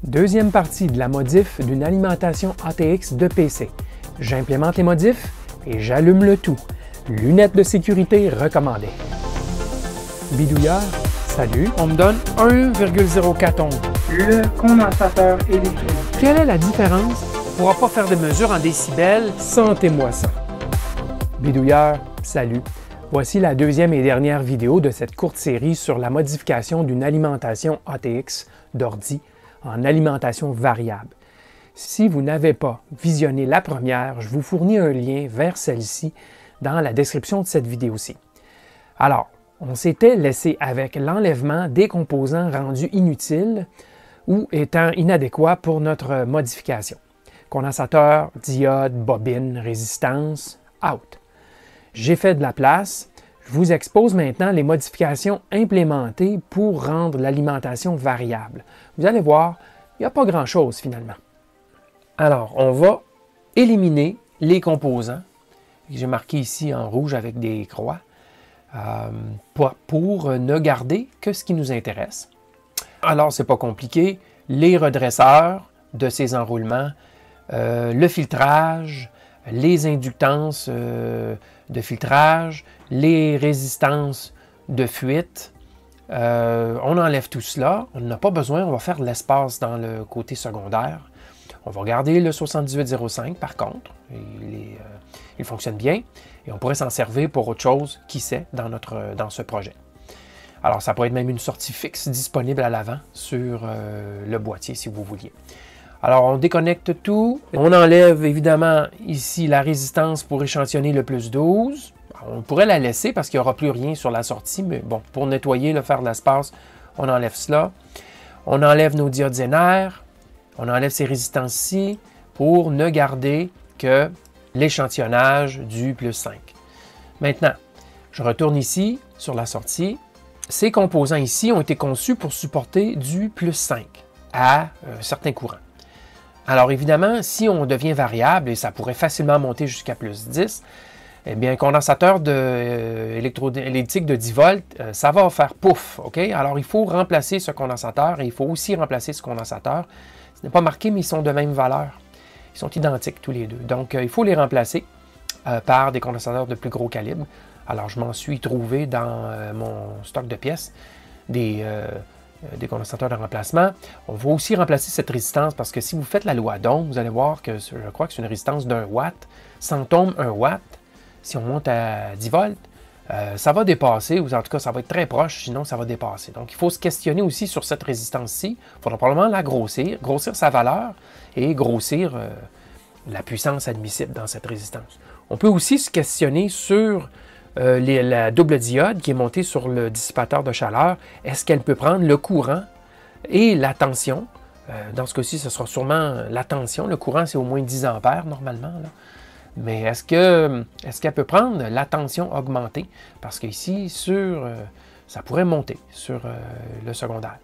Deuxième partie de la modif d'une alimentation ATX de PC. J'implémente les modifs et j'allume le tout. Lunettes de sécurité recommandées. Bidouilleur, salut. On me donne 1,04 ohms. Le condensateur électrique. Quelle est la différence? On ne pourra pas faire de mesure en décibels. Sentez-moi ça. Bidouilleur, salut. Voici la deuxième et dernière vidéo de cette courte série sur la modification d'une alimentation ATX d'ordi en alimentation variable. Si vous n'avez pas visionné la première, je vous fournis un lien vers celle-ci dans la description de cette vidéo-ci. Alors, on s'était laissé avec l'enlèvement des composants rendus inutiles ou étant inadéquats pour notre modification. Condensateur, diode, bobine, résistance, out. J'ai fait de la place. Je vous expose maintenant les modifications implémentées pour rendre l'alimentation variable. Vous allez voir, il n'y a pas grand-chose finalement. Alors, on va éliminer les composants. J'ai marqué ici en rouge avec des croix pour ne garder que ce qui nous intéresse. Alors, ce n'est pas compliqué. Les redresseurs de ces enroulements, le filtrage, les inductances de filtrage, les résistances de fuite. On enlève tout cela. On n'a pas besoin. On va faire de l'espace dans le côté secondaire. On va garder le 7805 par contre. Il fonctionne bien. Et on pourrait s'en servir pour autre chose, qui sait, dans ce projet. Alors, ça pourrait être même une sortie fixe disponible à l'avant sur le boîtier si vous vouliez. Alors, on déconnecte tout. On enlève évidemment ici la résistance pour échantillonner le plus 12. On pourrait la laisser parce qu'il n'y aura plus rien sur la sortie, mais bon, pour nettoyer, faire de l'espace, on enlève cela. On enlève nos diodes Zener. On enlève ces résistances-ci pour ne garder que l'échantillonnage du plus 5. Maintenant, je retourne ici sur la sortie. Ces composants ici ont été conçus pour supporter du plus 5 à un certain courant. Alors évidemment, si on devient variable, et ça pourrait facilement monter jusqu'à plus 10, eh bien un condensateur électrolytique de 10 volts, ça va faire pouf, OK? Alors il faut remplacer ce condensateur et il faut aussi remplacer ce condensateur. Ce n'est pas marqué, mais ils sont de même valeur. Ils sont identiques tous les deux. Donc il faut les remplacer par des condensateurs de plus gros calibre. Alors je m'en suis trouvé dans mon stock de pièces des condensateurs de remplacement. On va aussi remplacer cette résistance parce que si vous faites la loi d'Ohm, vous allez voir que je crois que c'est une résistance d'1 watt. 100 ohms, 1 watt. Si on monte à 10 volts, ça va dépasser, ou en tout cas, ça va être très proche, sinon ça va dépasser. Donc, il faut se questionner aussi sur cette résistance-ci. Il faudra probablement la grossir sa valeur et grossir la puissance admissible dans cette résistance. On peut aussi se questionner sur la double diode qui est montée sur le dissipateur de chaleur. Est-ce qu'elle peut prendre le courant et la tension? Dans ce cas-ci, ce sera sûrement la tension. Le courant, c'est au moins 10 ampères normalement, là. Mais est-ce qu'elle peut prendre la tension augmentée? Parce qu'ici, ça pourrait monter sur le secondaire.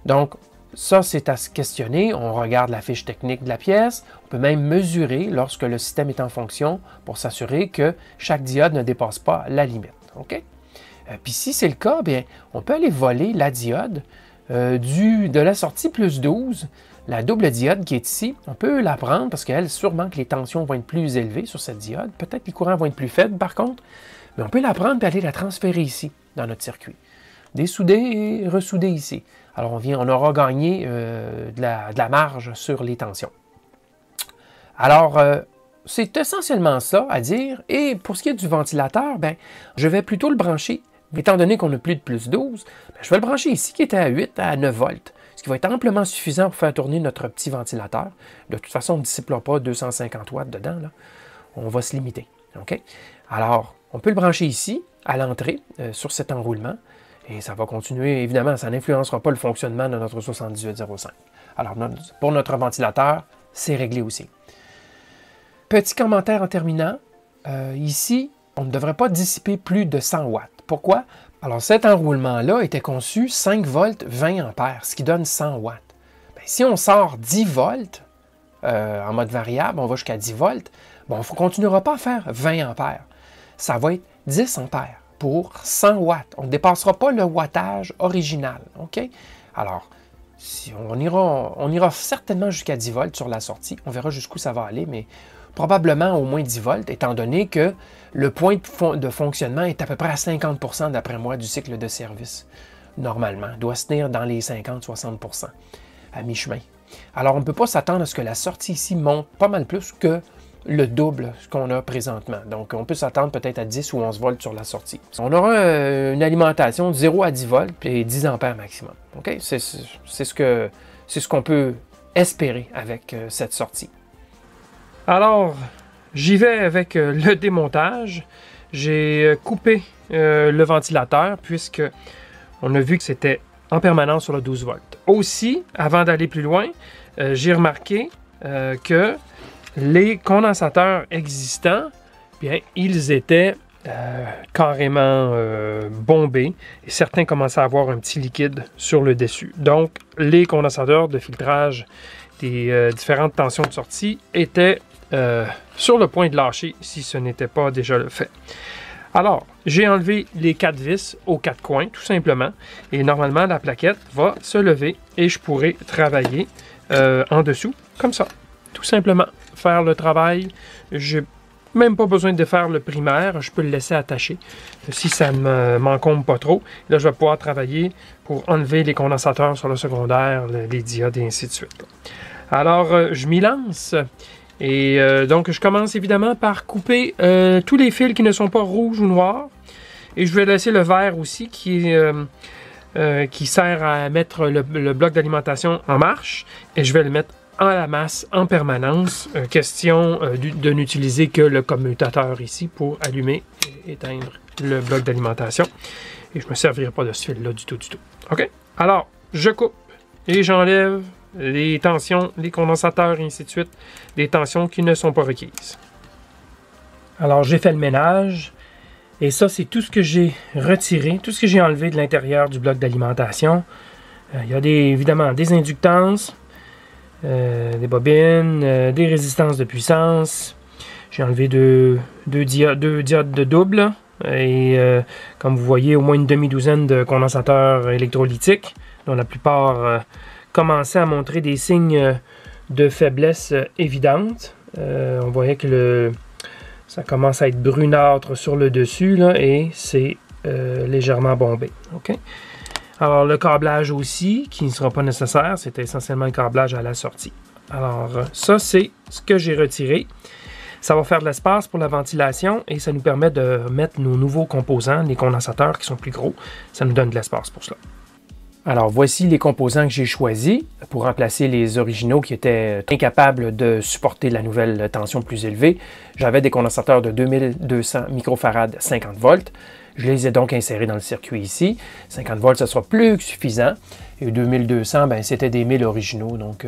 Donc, ça, c'est à se questionner. On regarde la fiche technique de la pièce. On peut même mesurer lorsque le système est en fonction pour s'assurer que chaque diode ne dépasse pas la limite. OK? Puis si c'est le cas, bien, on peut aller voler la diode de la sortie plus 12. La double diode qui est ici, on peut la prendre parce qu'elle, sûrement que les tensions vont être plus élevées sur cette diode. Peut-être que les courants vont être plus faibles par contre. Mais on peut la prendre et aller la transférer ici, dans notre circuit. Dessouder et ressouder ici. Alors on aura gagné de la marge sur les tensions. Alors, c'est essentiellement ça à dire. Et pour ce qui est du ventilateur, ben, je vais plutôt le brancher. Étant donné qu'on n'a plus de plus 12, ben, je vais le brancher ici qui était à 8 à 9 volts. Ce qui va être amplement suffisant pour faire tourner notre petit ventilateur. De toute façon, on ne dissipera pas 250 watts dedans, là. On va se limiter. OK? Alors, on peut le brancher ici, à l'entrée, sur cet enroulement. Et ça va continuer, évidemment, ça n'influencera pas le fonctionnement de notre 7805. Alors, pour notre ventilateur, c'est réglé aussi. Petit commentaire en terminant. Ici, on ne devrait pas dissiper plus de 100 watts. Pourquoi? Alors, cet enroulement-là était conçu 5 volts, 20 ampères, ce qui donne 100 watts. Bien, si on sort 10 volts en mode variable, on va jusqu'à 10 volts, bon, on ne continuera pas à faire 20 ampères. Ça va être 10 ampères pour 100 watts. On ne dépassera pas le wattage original. OK? Alors, Si on ira certainement jusqu'à 10 volts sur la sortie. On verra jusqu'où ça va aller, mais probablement au moins 10 volts, étant donné que le point de fonctionnement est à peu près à 50% d'après moi du cycle de service. Normalement, doit se tenir dans les 50-60% à mi-chemin. Alors, on ne peut pas s'attendre à ce que la sortie ici monte pas mal plus que le double qu'on a présentement. Donc, on peut s'attendre peut-être à 10 ou 11 volts sur la sortie. On aura une alimentation de 0 à 10 volts et 10 ampères maximum. Okay? C'est ce qu'on peut espérer avec cette sortie. Alors, j'y vais avec le démontage. J'ai coupé le ventilateur puisque on a vu que c'était en permanence sur le 12 volts. Aussi, avant d'aller plus loin, j'ai remarqué que les condensateurs existants, bien, ils étaient carrément bombés et certains commençaient à avoir un petit liquide sur le dessus. Donc, les condensateurs de filtrage des différentes tensions de sortie étaient sur le point de lâcher si ce n'était pas déjà le fait. Alors, j'ai enlevé les 4 vis aux 4 coins, tout simplement, et normalement, la plaquette va se lever et je pourrai travailler en dessous, comme ça, tout simplement. Faire le travail, j'ai même pas besoin de faire le primaire, je peux le laisser attacher si ça ne m'encombre pas trop. Là, je vais pouvoir travailler pour enlever les condensateurs sur le secondaire, les diodes et ainsi de suite. Alors, je m'y lance. Et donc, je commence évidemment par couper tous les fils qui ne sont pas rouges ou noirs. Et je vais laisser le vert aussi qui sert à mettre le bloc d'alimentation en marche. Et je vais le mettre en la masse en permanence. Question de n'utiliser que le commutateur ici pour allumer et éteindre le bloc d'alimentation. Et je ne me servirai pas de ce fil-là du tout. OK? Alors, je coupe et j'enlève les tensions, les condensateurs et ainsi de suite, des tensions qui ne sont pas requises. Alors, j'ai fait le ménage. Et ça, c'est tout ce que j'ai retiré, tout ce que j'ai enlevé de l'intérieur du bloc d'alimentation. Il y a évidemment des inductances, des bobines, des résistances de puissance. J'ai enlevé deux diodes de double et comme vous voyez, au moins une demi-douzaine de condensateurs électrolytiques, dont la plupart commençaient à montrer des signes de faiblesse évidentes. On voyait que ça commence à être brunâtre sur le dessus là, et c'est légèrement bombé. Okay? Alors, le câblage aussi, qui ne sera pas nécessaire, c'est essentiellement le câblage à la sortie. Alors, ça, c'est ce que j'ai retiré. Ça va faire de l'espace pour la ventilation et ça nous permet de mettre nos nouveaux composants, les condensateurs qui sont plus gros. Ça nous donne de l'espace pour cela. Alors, voici les composants que j'ai choisis pour remplacer les originaux qui étaient incapables de supporter la nouvelle tension plus élevée. J'avais des condensateurs de 2200 microfarad 50 volts. Je les ai donc insérés dans le circuit ici. 50 volts, ce sera plus que suffisant. Et 2200, ben, c'était des 1000 originaux. Donc,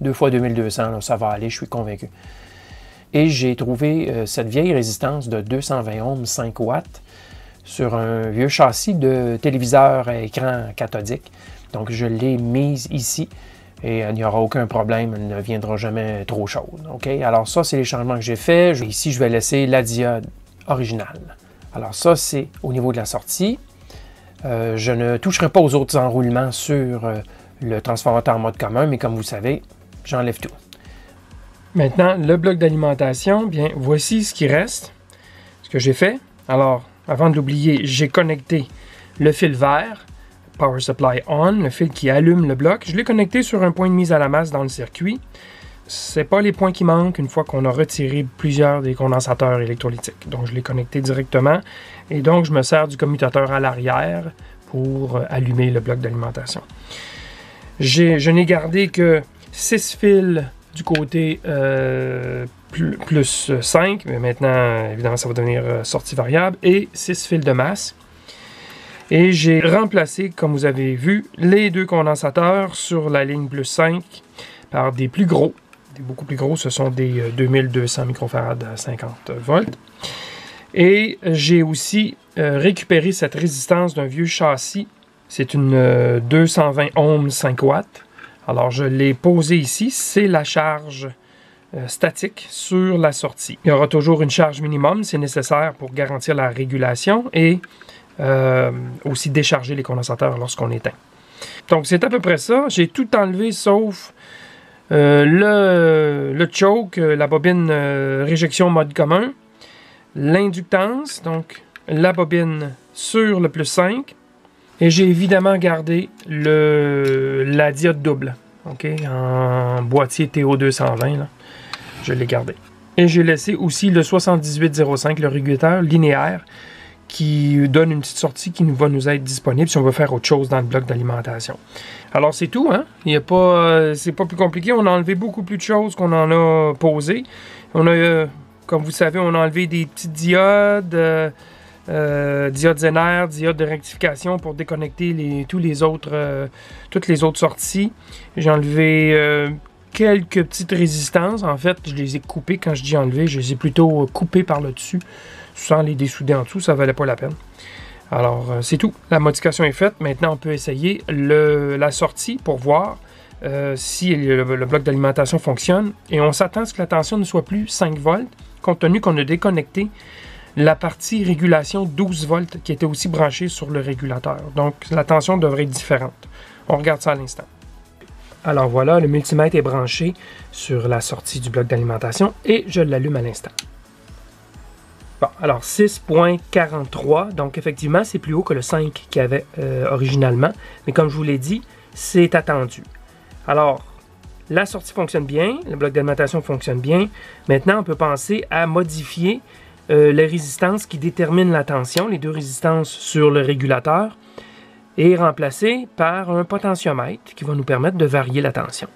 2 fois 2200, là, ça va aller, je suis convaincu. Et j'ai trouvé cette vieille résistance de 220 ohms 5 watts sur un vieux châssis de téléviseur à écran cathodique. Donc, je l'ai mise ici et il n'y aura aucun problème, elle ne viendra jamais trop chaude. Okay? Alors ça, c'est les changements que j'ai faits. Ici, je vais laisser la diode originale. Alors ça, c'est au niveau de la sortie. Je ne toucherai pas aux autres enroulements sur le transformateur en mode commun, mais comme vous savez, j'enlève tout. Maintenant, le bloc d'alimentation, bien, voici ce qui reste, ce que j'ai fait. Alors, avant de l'oublier, j'ai connecté le fil vert, Power Supply On, le fil qui allume le bloc. Je l'ai connecté sur un point de mise à la masse dans le circuit. Ce n'est pas les points qui manquent une fois qu'on a retiré plusieurs des condensateurs électrolytiques. Donc, je l'ai connecté directement. Et donc, je me sers du commutateur à l'arrière pour allumer le bloc d'alimentation. Je n'ai gardé que 6 fils du côté plus 5, mais maintenant, évidemment, ça va devenir sortie variable, et 6 fils de masse. Et j'ai remplacé, comme vous avez vu, les 2 condensateurs sur la ligne plus 5 par des plus gros. Des beaucoup plus gros, ce sont des 2200 microfarad à 50 volts. Et j'ai aussi récupéré cette résistance d'un vieux châssis. C'est une 220 ohms 5 watts. Alors, je l'ai posé ici. C'est la charge statique sur la sortie. Il y aura toujours une charge minimum, c'est nécessaire pour garantir la régulation et aussi décharger les condensateurs lorsqu'on éteint. Donc, c'est à peu près ça. J'ai tout enlevé sauf le choke, la bobine réjection mode commun, l'inductance, donc la bobine sur le plus 5. Et j'ai évidemment gardé la diode double, ok, en boîtier TO220, là. Je l'ai gardé. Et j'ai laissé aussi le 7805, le régulateur linéaire, qui donne une petite sortie qui va nous être disponible si on veut faire autre chose dans le bloc d'alimentation. Alors c'est tout, hein? C'est pas plus compliqué. On a enlevé beaucoup plus de choses qu'on en a posé. On a, comme vous savez, on a enlevé des petites diodes, diodes Zener, diodes de rectification pour déconnecter toutes les autres sorties. J'ai enlevé quelques petites résistances. En fait, je les ai coupées. Quand je dis enlever, je les ai plutôt coupées par le dessus. Sans les dessouder en dessous, ça valait pas la peine. Alors, c'est tout. La modification est faite. Maintenant, on peut essayer la sortie pour voir si le bloc d'alimentation fonctionne. Et on s'attend à ce que la tension ne soit plus 5 volts, compte tenu qu'on a déconnecté la partie régulation 12 volts qui était aussi branchée sur le régulateur. Donc, la tension devrait être différente. On regarde ça à l'instant. Alors voilà, le multimètre est branché sur la sortie du bloc d'alimentation et je l'allume à l'instant. Bon, alors 6.43, donc effectivement, c'est plus haut que le 5 qu'il y avait originalement. Mais comme je vous l'ai dit, c'est attendu. Alors, la sortie fonctionne bien, le bloc d'alimentation fonctionne bien. Maintenant, on peut penser à modifier les résistances qui déterminent la tension, les deux résistances sur le régulateur, et remplacer par un potentiomètre qui va nous permettre de varier la tension.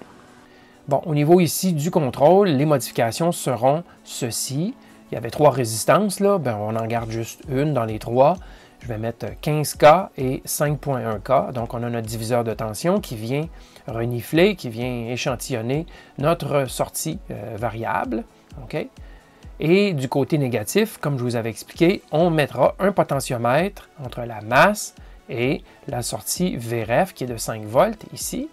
Bon, au niveau ici du contrôle, les modifications seront ceci. Il y avait 3 résistances, là, ben, on en garde juste une dans les 3. Je vais mettre 15K et 5.1K. Donc, on a notre diviseur de tension qui vient renifler, qui vient échantillonner notre sortie variable. OK? Et du côté négatif, comme je vous avais expliqué, on mettra un potentiomètre entre la masse et la sortie VRF qui est de 5 volts ici.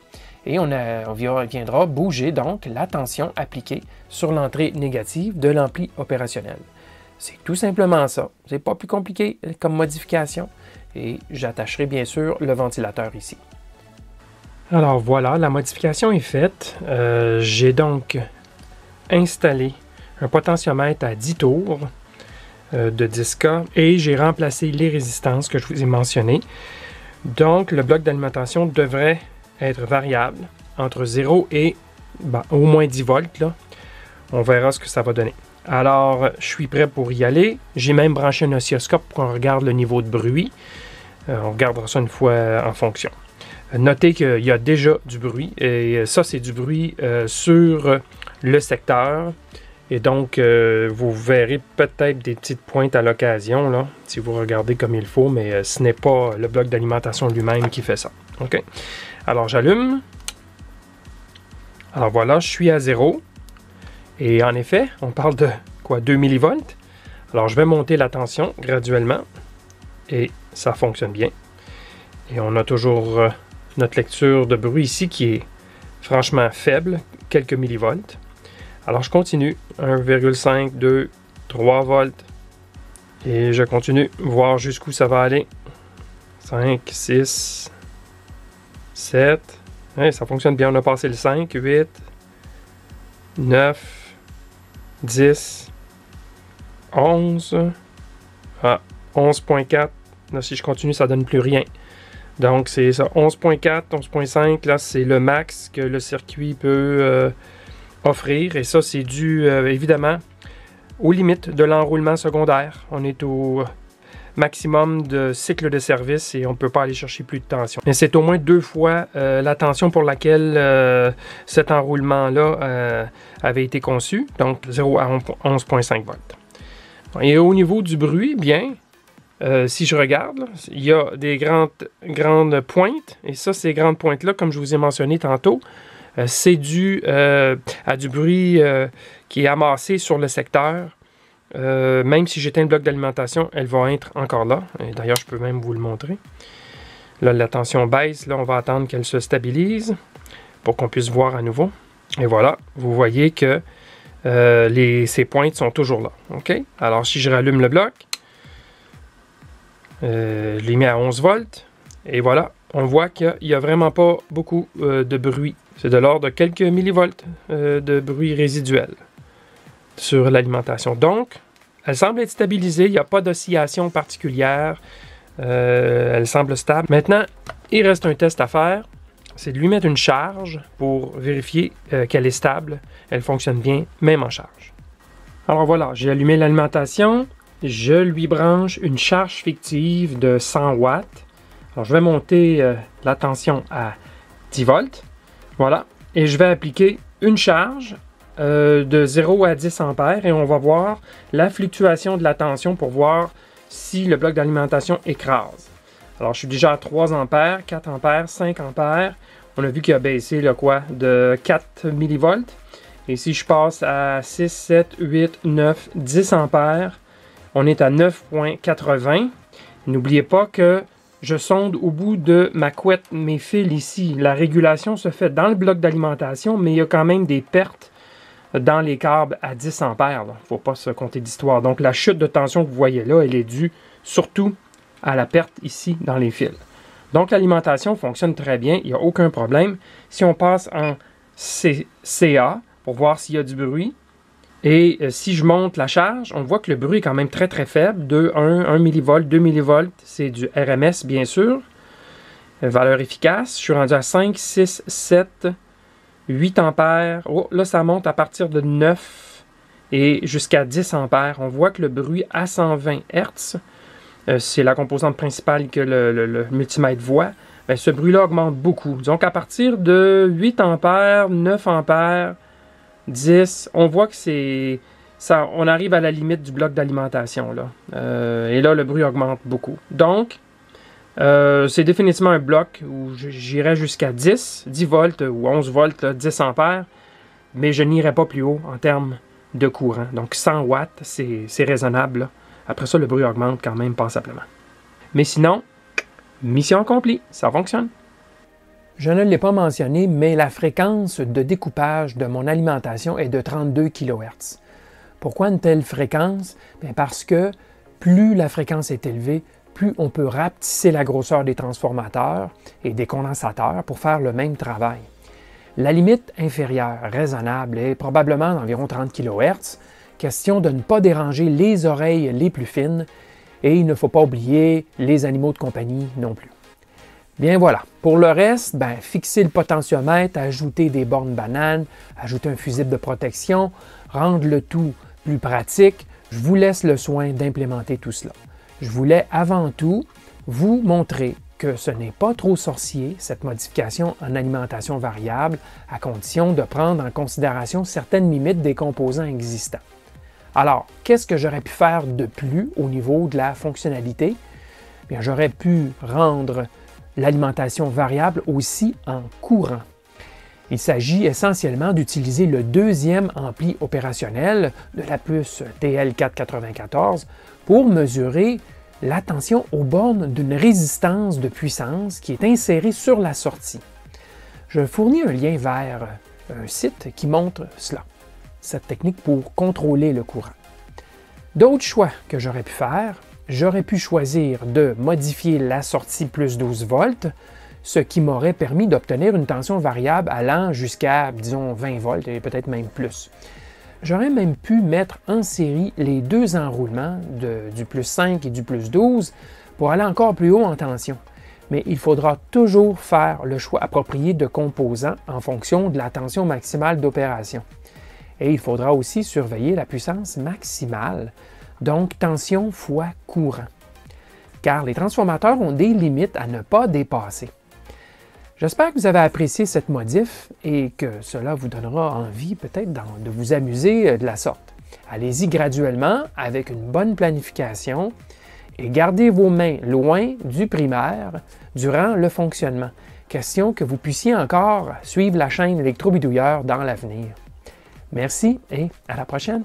Et on viendra bouger donc la tension appliquée sur l'entrée négative de l'ampli opérationnel. C'est tout simplement ça. C'est pas plus compliqué comme modification. Et j'attacherai bien sûr le ventilateur ici. Alors voilà, la modification est faite. J'ai donc installé un potentiomètre à 10 tours de 10K et j'ai remplacé les résistances que je vous ai mentionnées. Donc le bloc d'alimentation devrait être variable entre 0 et au moins 10 volts. Là. On verra ce que ça va donner. Alors, je suis prêt pour y aller. J'ai même branché un oscilloscope pour qu'on regarde le niveau de bruit. On regardera ça une fois en fonction. Notez qu'il y a déjà du bruit. Et ça, c'est du bruit sur le secteur. Et donc, vous verrez peut-être des petites pointes à l'occasion, là, si vous regardez comme il faut, mais ce n'est pas le bloc d'alimentation lui-même qui fait ça. OK? Alors, j'allume. Alors voilà, je suis à 0. Et en effet, on parle de quoi? 2 millivolts. Alors, je vais monter la tension graduellement. Et ça fonctionne bien. Et on a toujours notre lecture de bruit ici qui est franchement faible, quelques millivolts. Alors, je continue. 1,5, 2, 3 volts. Et je continue, voir jusqu'où ça va aller. 5, 6, 7. Ouais, ça fonctionne bien. On a passé le 5, 8, 9, 10, 11. Ah, 11.4. Là, si je continue, ça ne donne plus rien. Donc, c'est ça. 11.4, 11.5. Là, c'est le max que le circuit peut offrir. Et ça, c'est dû, évidemment, aux limites de l'enroulement secondaire. On est au maximum de cycle de service et on ne peut pas aller chercher plus de tension. Mais c'est au moins 2 fois la tension pour laquelle cet enroulement-là avait été conçu. Donc, 0 à 11.5 volts. Et au niveau du bruit, bien, si je regarde, là, il y a des grandes pointes. Et ça, ces grandes pointes-là, comme je vous ai mentionné tantôt, c'est dû à du bruit qui est amassé sur le secteur. Même si j'éteins le bloc d'alimentation, elle va être encore là. Et d'ailleurs, je peux même vous le montrer. Là, la tension baisse. Là, on va attendre qu'elle se stabilise pour qu'on puisse voir à nouveau. Et voilà, vous voyez que ces pointes sont toujours là. OK? Alors, si je rallume le bloc, je l'ai mis à 11 volts. Et voilà, on voit qu'il n'y a vraiment pas beaucoup de bruit. C'est de l'ordre de quelques millivolts de bruit résiduel sur l'alimentation. Donc, elle semble être stabilisée, il n'y a pas d'oscillation particulière. Elle semble stable. Maintenant, il reste un test à faire. C'est de lui mettre une charge pour vérifier qu'elle est stable. Elle fonctionne bien, même en charge. Alors voilà, j'ai allumé l'alimentation. Je lui branche une charge fictive de 100 watts. Alors, je vais monter la tension à 10 volts. Voilà. Et je vais appliquer une charge de 0 à 10 ampères et on va voir la fluctuation de la tension pour voir si le bloc d'alimentation écrase. Alors, je suis déjà à 3 ampères, 4 ampères, 5 ampères. On a vu qu'il a baissé de 4 millivolts. Et si je passe à 6, 7, 8, 9, 10 ampères, on est à 9,80. N'oubliez pas que je sonde au bout de ma couette mes fils ici. La régulation se fait dans le bloc d'alimentation, mais il y a quand même des pertes dans les câbles à 10 ampères. Il ne faut pas se compter d'histoire. Donc, la chute de tension que vous voyez là, elle est due surtout à la perte ici dans les fils. Donc, l'alimentation fonctionne très bien. Il n'y a aucun problème. Si on passe en CA pour voir s'il y a du bruit, et si je monte la charge, on voit que le bruit est quand même très très faible. 1 millivolt, 2 millivolts, c'est du RMS bien sûr. Valeur efficace. Je suis rendu à 5, 6, 7, 8 ampères. Oh, là, ça monte à partir de 9 et jusqu'à 10 ampères. On voit que le bruit à 120 Hz, c'est la composante principale que le multimètre voit. Bien, ce bruit-là augmente beaucoup. Donc, à partir de 8 ampères, 9 ampères, 10, on voit que c'est ça, on arrive à la limite du bloc d'alimentation. Et là, le bruit augmente beaucoup. Donc, c'est définitivement un bloc où j'irai jusqu'à 10 volts ou 11 volts, 10 ampères, mais je n'irai pas plus haut en termes de courant. Donc 100 watts, c'est raisonnable. Là. Après ça, le bruit augmente quand même passablement. Mais sinon, mission accomplie, ça fonctionne. Je ne l'ai pas mentionné, mais la fréquence de découpage de mon alimentation est de 32 kHz. Pourquoi une telle fréquence? Bien parce que plus la fréquence est élevée, plus on peut rapetisser la grosseur des transformateurs et des condensateurs pour faire le même travail. La limite inférieure raisonnable est probablement d'environ 30 kHz, question de ne pas déranger les oreilles les plus fines, et il ne faut pas oublier les animaux de compagnie non plus. Bien voilà, pour le reste, fixer le potentiomètre, ajouter des bornes bananes, ajouter un fusible de protection, rendre le tout plus pratique, je vous laisse le soin d'implémenter tout cela. Je voulais avant tout vous montrer que ce n'est pas trop sorcier, cette modification en alimentation variable, à condition de prendre en considération certaines limites des composants existants. Alors, qu'est-ce que j'aurais pu faire de plus au niveau de la fonctionnalité? Bien, j'aurais pu rendre l'alimentation variable aussi en courant. Il s'agit essentiellement d'utiliser le deuxième ampli opérationnel de la puce TL494 pour mesurer la tension aux bornes d'une résistance de puissance qui est insérée sur la sortie. Je fournis un lien vers un site qui montre cela, cette technique pour contrôler le courant. D'autres choix que j'aurais pu faire, j'aurais pu choisir de modifier la sortie plus 12 volts, ce qui m'aurait permis d'obtenir une tension variable allant jusqu'à, disons, 20 volts et peut-être même plus. J'aurais même pu mettre en série les deux enroulements du plus 5 et du plus 12 pour aller encore plus haut en tension. Mais il faudra toujours faire le choix approprié de composants en fonction de la tension maximale d'opération. Et il faudra aussi surveiller la puissance maximale, donc tension fois courant. Car les transformateurs ont des limites à ne pas dépasser. J'espère que vous avez apprécié cette modif et que cela vous donnera envie peut-être de vous amuser de la sorte. Allez-y graduellement avec une bonne planification et gardez vos mains loin du primaire durant le fonctionnement. Question que vous puissiez encore suivre la chaîne Électrobidouilleur dans l'avenir. Merci et à la prochaine!